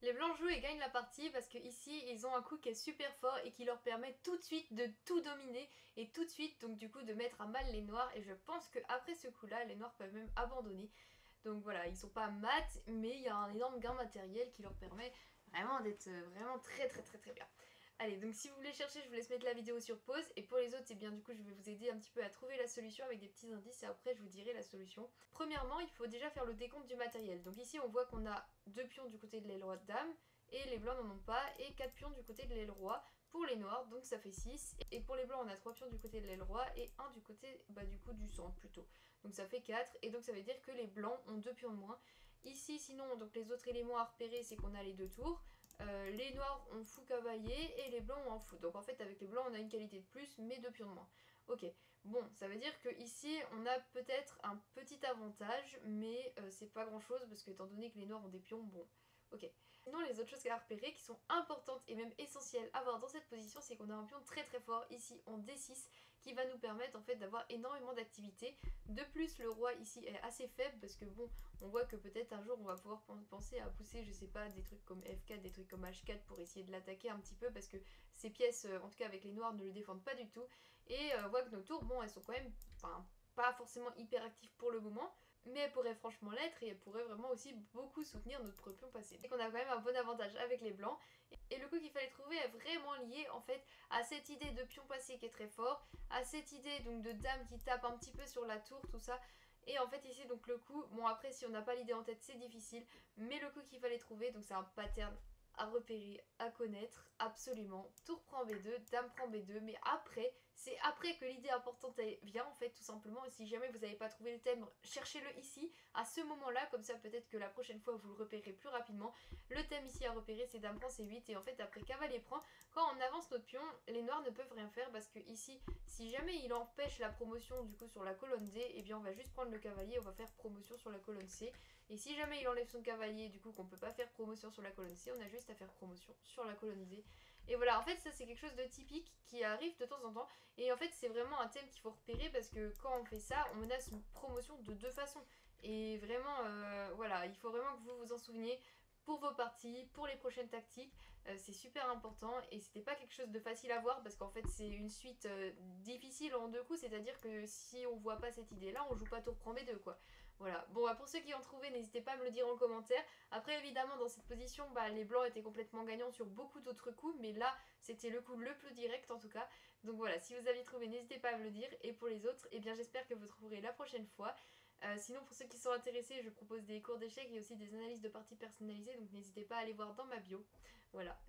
Les blancs jouent et gagnent la partie parce que ici ils ont un coup qui est super fort et qui leur permet tout de suite de tout dominer et tout de suite donc du coup de mettre à mal les noirs, et je pense qu'après ce coup là les noirs peuvent même abandonner. Donc voilà, ils sont pas mat mais il y a un énorme gain matériel qui leur permet vraiment d'être vraiment très bien. Allez, donc si vous voulez chercher, je vous laisse mettre la vidéo sur pause, et pour les autres, et bien du coup je vais vous aider un petit peu à trouver la solution avec des petits indices et après je vous dirai la solution. Premièrement, il faut déjà faire le décompte du matériel. Donc ici on voit qu'on a 2 pions du côté de l'aile roi de dame, et les blancs n'en ont pas, et 4 pions du côté de l'aile roi pour les noirs, donc ça fait 6. Et pour les blancs on a 3 pions du côté de l'aile roi et 1 du côté du coup du centre plutôt. Donc ça fait 4, et donc ça veut dire que les blancs ont 2 pions de moins. Ici sinon, donc les autres éléments à repérer, c'est qu'on a les 2 tours. Les noirs ont fou cavalier et les blancs ont un fou. Donc en fait avec les blancs on a une qualité de plus mais 2 pions de moins. Ok, bon, ça veut dire que ici on a peut-être un petit avantage, mais c'est pas grand chose parce que étant donné que les noirs ont des pions, bon, ok. Sinon les autres choses à repérer qui sont importantes et même essentielles à voir dans cette position, c'est qu'on a un pion très fort ici en D6 qui va nous permettre en fait d'avoir énormément d'activité. De plus le roi ici est assez faible parce que bon, on voit que peut-être un jour on va pouvoir penser à pousser, je sais pas, des trucs comme F4, des trucs comme H4 pour essayer de l'attaquer un petit peu parce que ces pièces, en tout cas avec les noirs, ne le défendent pas du tout. Et on voit que nos tours, bon, elles sont quand même, enfin, pas forcément hyper actives pour le moment, mais elles pourraient franchement l'être et elles pourraient vraiment aussi beaucoup soutenir notre pion passé. Donc on a quand même un bon avantage avec les blancs. Et le coup qu'il fallait trouver est vraiment lié en fait à cette idée de pion passé qui est très fort, à cette idée donc de dame qui tape un petit peu sur la tour, tout ça. Et en fait ici donc le coup, bon après si on n'a pas l'idée en tête c'est difficile, mais le coup qu'il fallait trouver, donc c'est un pattern à repérer, à connaître, absolument. Tour prend B2, dame prend B2, mais après, c'est après que l'idée importante vient en fait tout simplement. Et si jamais vous n'avez pas trouvé le thème, cherchez-le ici, à ce moment-là, comme ça peut-être que la prochaine fois vous le repérez plus rapidement. Le thème ici à repérer c'est dame prend C8, et en fait après cavalier prend, quand on avance notre pion, les noirs ne peuvent rien faire parce que ici, si jamais il empêche la promotion du coup sur la colonne D, et bien on va juste prendre le cavalier, on va faire promotion sur la colonne C. Et si jamais il enlève son cavalier, du coup qu'on peut pas faire promotion sur la colonne C, on a juste à faire promotion sur la colonne D. Et voilà, en fait ça c'est quelque chose de typique qui arrive de temps en temps. Et en fait c'est vraiment un thème qu'il faut repérer parce que quand on fait ça, on menace une promotion de deux façons. Et vraiment, voilà, il faut vraiment que vous vous en souveniez pour vos parties, pour les prochaines tactiques, c'est super important, et c'était pas quelque chose de facile à voir parce qu'en fait c'est une suite difficile en deux coups, c'est-à-dire que si on voit pas cette idée là, on joue pas tour prend B2 quoi. Voilà, bon pour ceux qui ont trouvé, n'hésitez pas à me le dire en commentaire. Après évidemment dans cette position, les blancs étaient complètement gagnants sur beaucoup d'autres coups, mais là c'était le coup le plus direct en tout cas. Donc voilà, si vous aviez trouvé, n'hésitez pas à me le dire, et pour les autres, eh bien j'espère que vous trouverez la prochaine fois. Sinon pour ceux qui sont intéressés, je propose des cours d'échecs et aussi des analyses de parties personnalisées, donc n'hésitez pas à aller voir dans ma bio. Voilà.